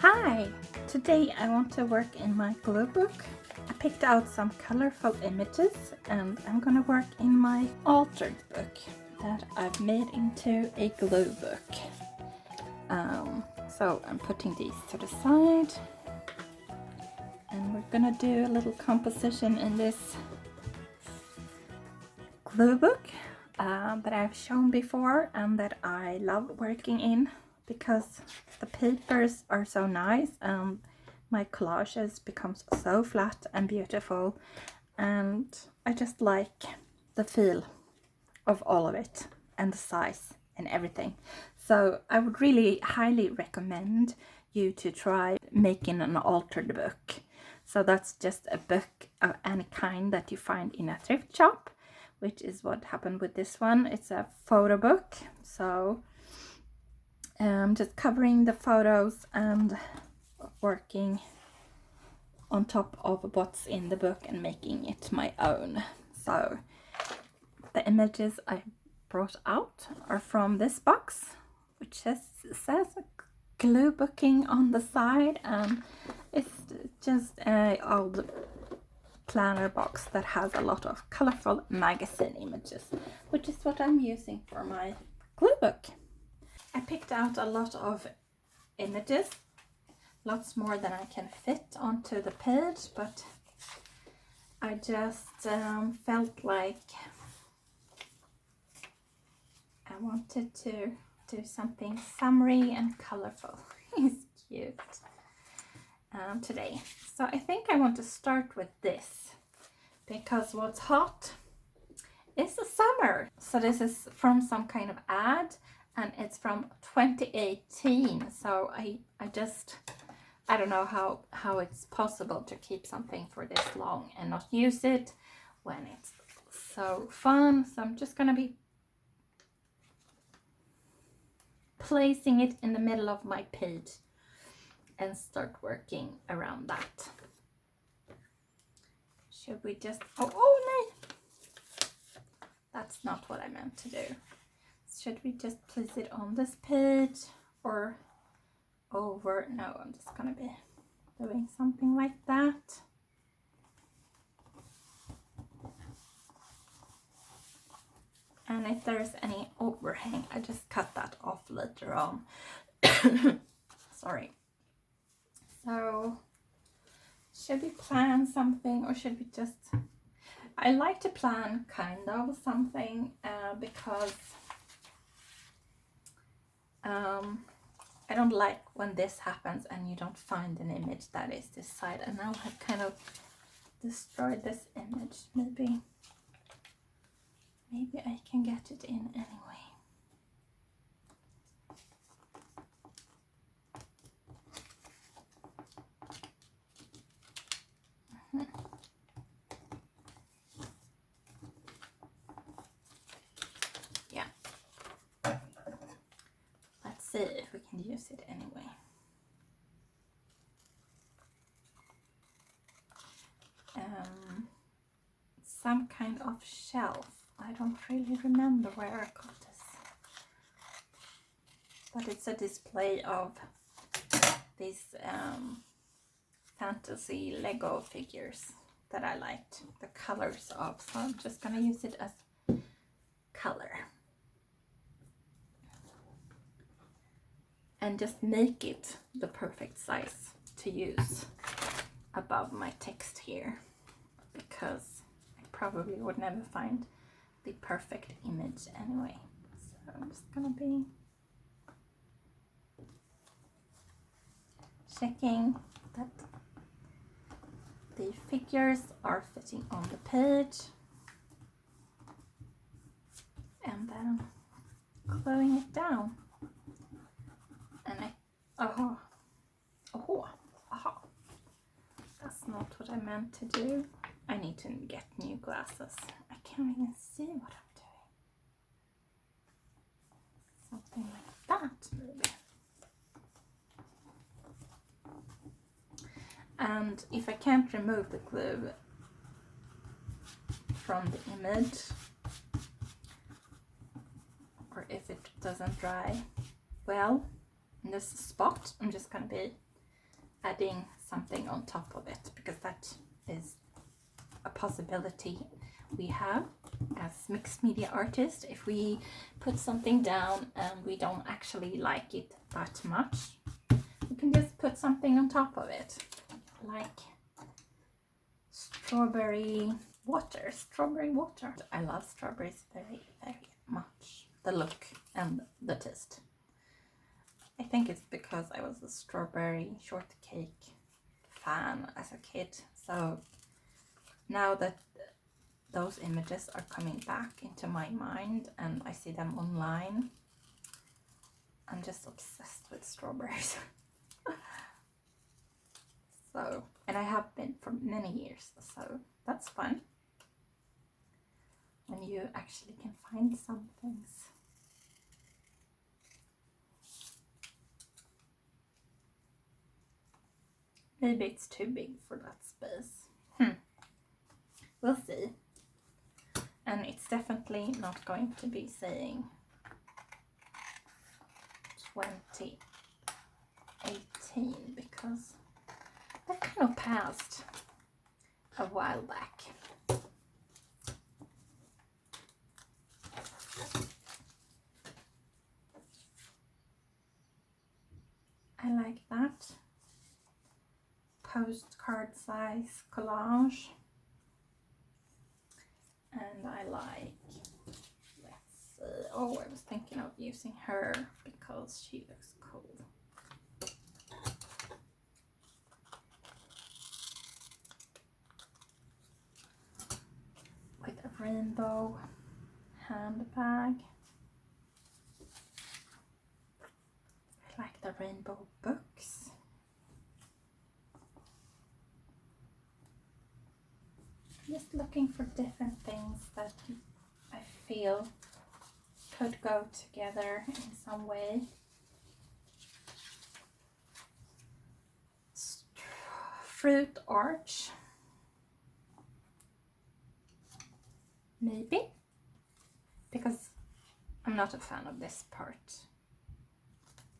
Hi! Today I want to work in my glue book. I picked out some colorful images and I'm gonna work in my altered book that I've made into a glue book. So I'm putting these to the side and we're gonna do a little composition in this glue book that I've shown before and that I love working in because the papers are so nice and my collages becomes so flat and beautiful, and I just like the feel of all of it and the size and everything. So I would really highly recommend you to try making an altered book. So that's just a book of any kind that you find in a thrift shop, which is what happened with this one. It's a photo book, so just covering the photos and working on top of what's in the book and making it my own. So the images I brought out are from this box, which says glue booking on the side, and it's just an old planner box that has a lot of colorful magazine images, which is what I'm using for my glue book. I picked out a lot of images, lots more than I can fit onto the page, but I just felt like I wanted to do something summery and colorful. It's cute today. So I think I want to start with this because what's hot is the summer. So this is from some kind of ad and it's from 2018. So I don't know how it's possible to keep something for this long and not use it when it's so fun. So I'm just gonna be placing it in the middle of my page and start working around that. Should we just, oh no, that's not what I meant to do. Should we just place it on this page or over? No, I'm just gonna be doing something like that. And if there's any overhang, I just cut that off later on. Sorry. So should we plan something or should we just, I like to plan kind of something because I don't like when this happens and you don't find an image that is this side, and now I've kind of destroyed this image. Maybe I can get it in anyway. Yeah. Let's see if we can use it anyway. Some kind of shelf. I don't really remember where I got this, but it's a display of these fantasy Lego figures that I liked the colors of, so I'm just gonna use it as color and just make it the perfect size to use above my text here, because I probably would never find the perfect image anyway. So I'm just gonna be checking that the figures are fitting on the page and then gluing it down. And that's not what I meant to do. I need to get new glasses. I can't even see what I'm doing. Something like that, maybe. And if I can't remove the glue from the image, or if it doesn't dry well in this spot, I'm just gonna be adding something on top of it, because that is a possibility we have as mixed media artists. If we put something down and we don't actually like it that much, we can just put something on top of it, like strawberry water. I love strawberries very, very much. The look and the taste. I think it's because I was a strawberry shortcake fan as a kid. So now that those images are coming back into my mind and I see them online, I'm just obsessed with strawberries. So, and I have been for many years, so that's fun when you actually can find some things. Maybe it's too big for that space. We'll see. And it's definitely not going to be saying 2018 because that kind of passed a while back. I like that. Postcard size collage. And I like, let's see, oh, I was thinking of using her because she looks cool. With a rainbow handbag. I like the rainbow books. Just looking for different things that I feel could go together in some way. Fruit arch. Maybe. Because I'm not a fan of this part.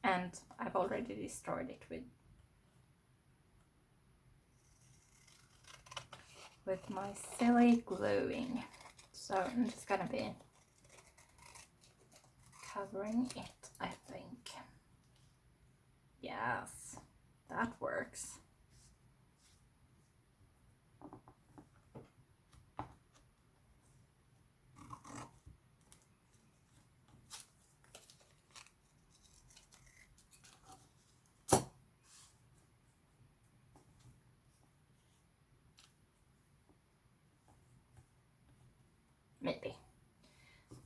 And I've already destroyed it with my silly gluing. So I'm just gonna be covering it, I think. Yes, that works. Maybe.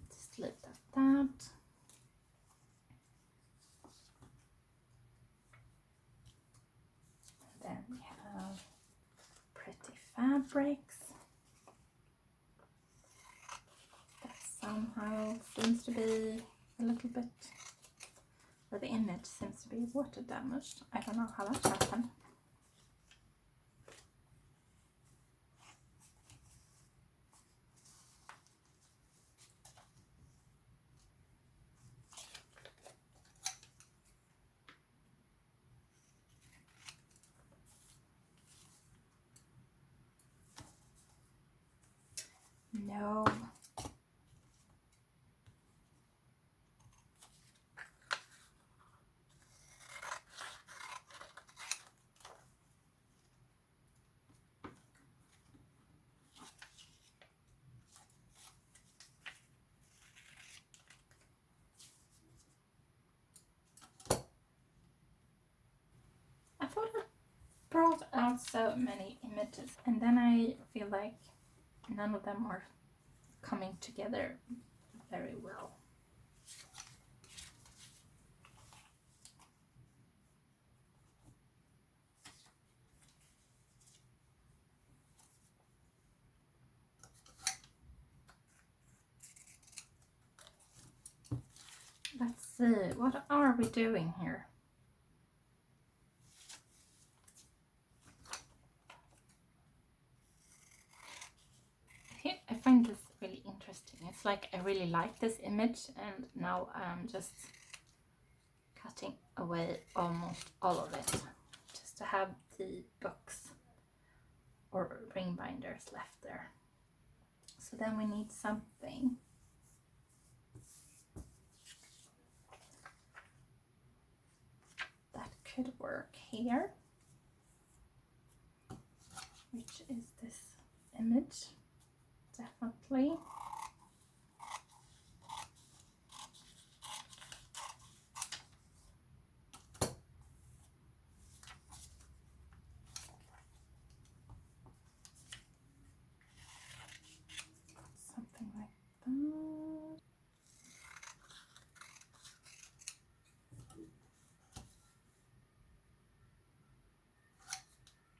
Just leave it at that. Then we have pretty fabrics. That somehow seems to be a little bit, or the image seems to be water damaged. I don't know how that happened. No. I thought I brought out so many images and then I feel like none of them are coming together very well. Let's see, what are we doing here? I find this really interesting. It's like I really like this image and now I'm just cutting away almost all of it just to have the books or ring binders left there. So then we need something that could work here, which is this image, definitely. Something like that.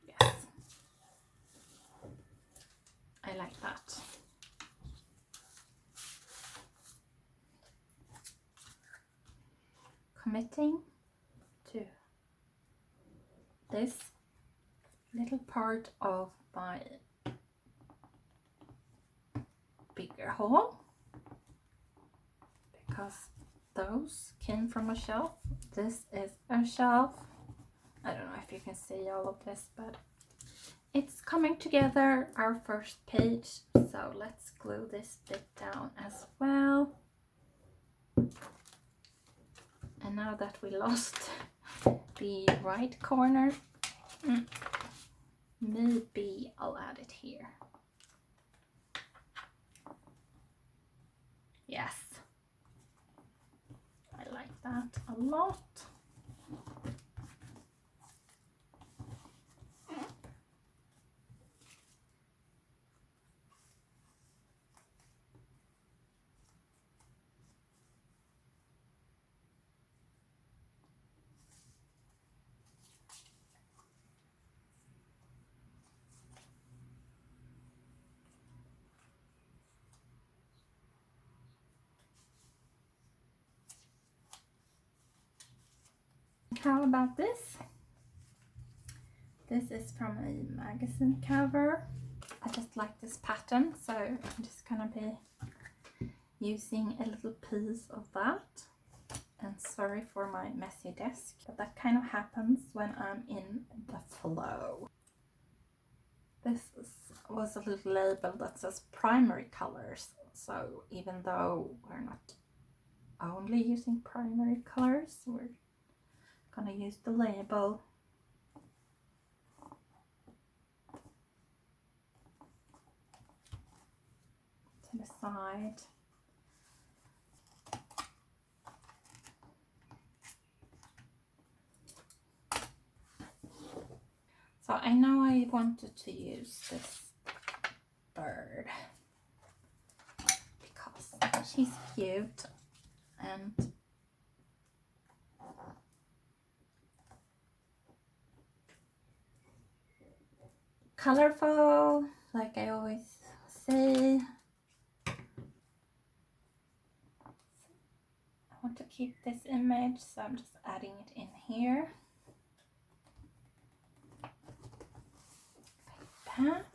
Yes, I like that. Committing to this little part of my bigger haul, because those came from a shelf. This is a shelf. I don't know if you can see all of this, but it's coming together, our first page. So let's glue this bit down as well. And now that we lost the right corner, maybe I'll add it here. Yes, I like that a lot. How about this? This is from a magazine cover. I just like this pattern, so I'm just gonna be using a little piece of that. And sorry for my messy desk, but that kind of happens when I'm in the flow. This was a little label that says primary colors, so even though we're not only using primary colors, we're gonna use the label. To the side. So I know I wanted to use this bird because she's cute and colorful, like I always say. I want to keep this image, so I'm just adding it in here. Like that.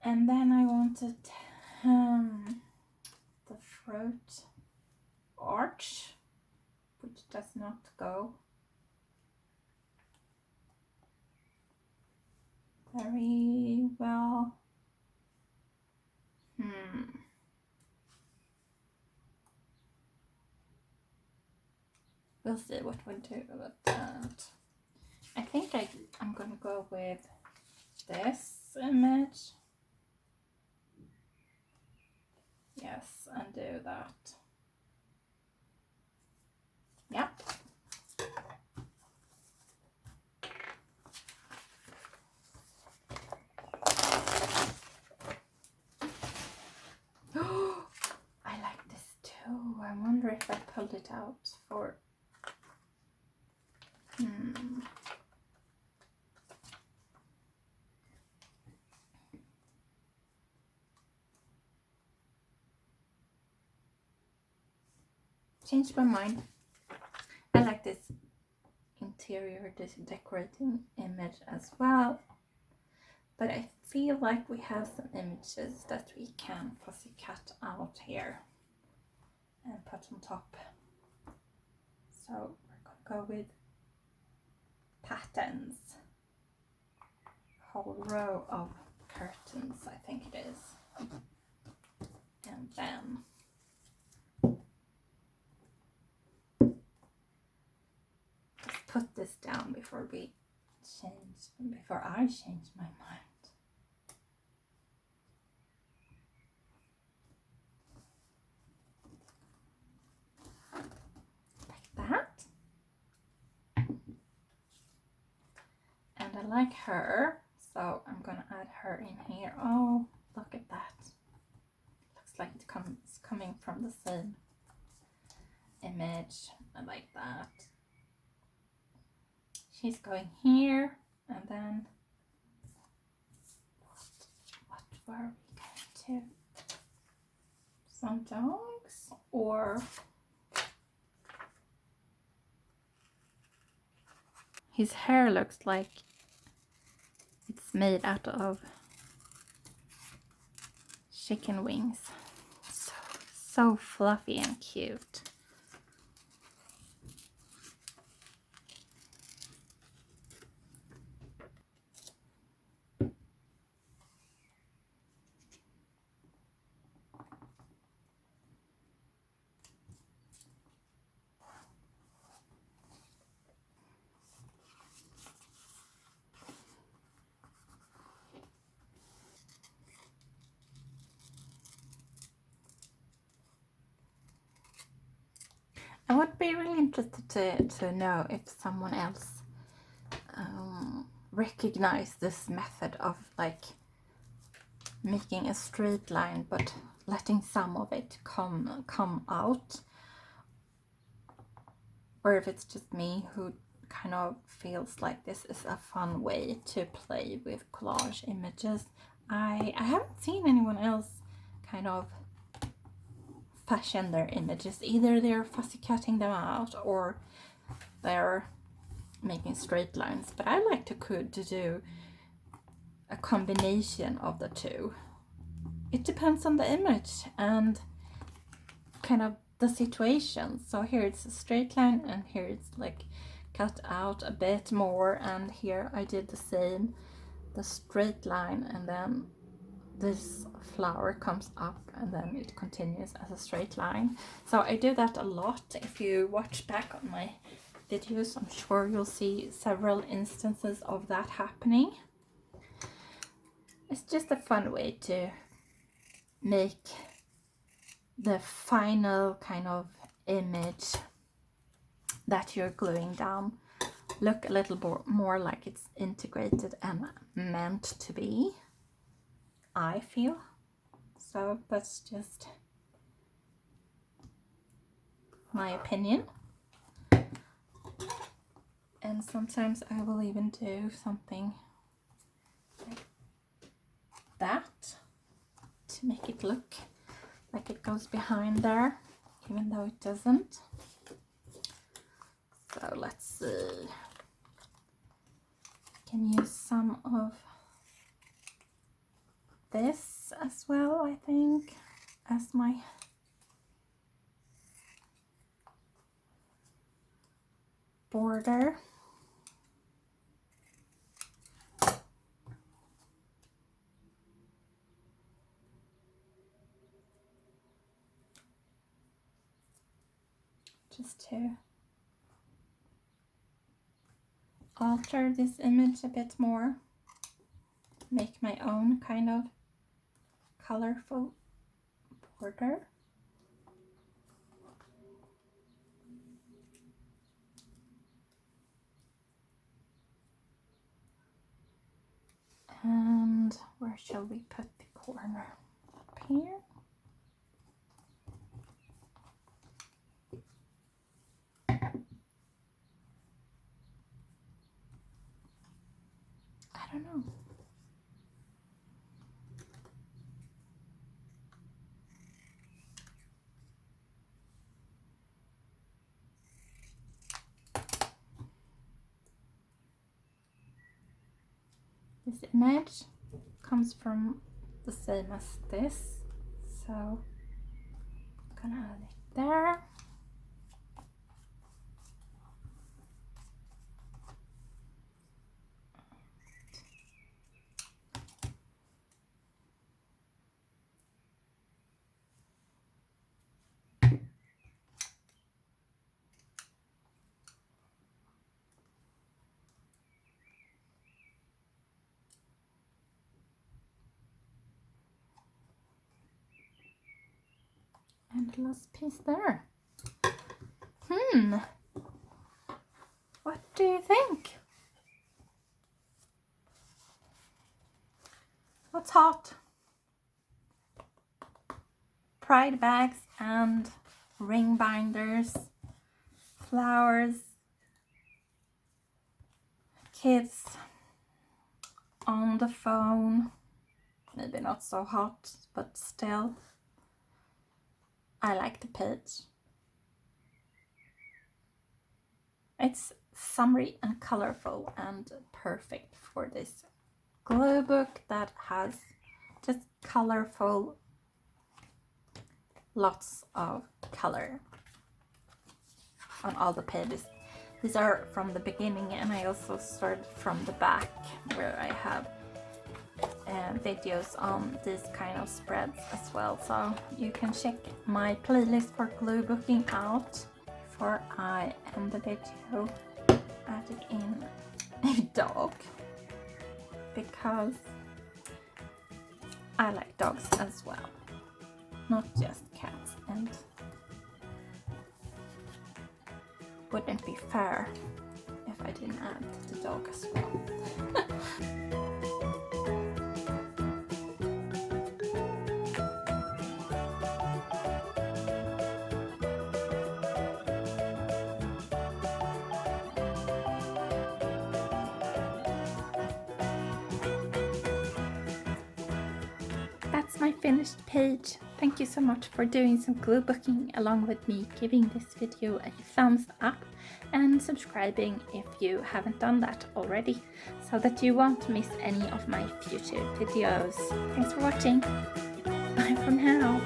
And then I wanted the fruit arch, which does not go very well. We'll see what we'll do about that. I think I'm gonna go with this image. Yes, and do that. Yep. I like this too. I wonder if I pulled it out for changed my mind. I like this interior, this decorating image as well, but I feel like we have some images that we can fussy cut out here and put on top. So we're gonna go with pattern. curtains. Whole row of curtains, I think it is. And then just put this down before I change my mind. Like that. And I like her, so I'm gonna add her in here. Oh, look at that. Looks like it comes coming from the same image. I like that. She's going here, and then what were we going to? Some dogs, or his hair looks like it's made out of chicken wings. So fluffy and cute. I would be really interested to know if someone else recognize this method of like making a straight line but letting some of it come out, or if it's just me who kind of feels like this is a fun way to play with collage images. I haven't seen anyone else kind of fashion their images. Either they're fussy cutting them out or they're making straight lines, but I like to do a combination of the two. It depends on the image and kind of the situation. So here it's a straight line, and here it's like cut out a bit more, and here I did the same, the straight line, and then this flower comes up and then it continues as a straight line. So I do that a lot. If you watch back on my videos, I'm sure you'll see several instances of that happening. It's just a fun way to make the final kind of image that you're gluing down look a little more like it's integrated and meant to be, I feel. So that's just my opinion. And sometimes I will even do something like that to make it look like it goes behind there, even though it doesn't. So let's see. I can use some of this as well, I think, as my border. Just to alter this image a bit more, make my own kind of colorful border. And where shall we put the corner? Up here. I don't know. This image comes from the same as this, so I'm gonna add it there. And the last piece there. What do you think? What's hot? Pride bags and ring binders, flowers, kids on the phone. Maybe not so hot, but still. I like the page. It's summery and colorful and perfect for this glue book that has just colorful, lots of color on all the pages. These are from the beginning, and I also started from the back where I have videos on these kind of spreads as well, so you can check my playlist for glue booking out before I end the video. Added in a dog because I like dogs as well, not just cats, and wouldn't be fair if I didn't add the dog as well. That's my finished page. Thank you so much for doing some glue booking along with me, giving this video a thumbs up and subscribing if you haven't done that already, so that you won't miss any of my future videos. Thanks for watching. Bye for now.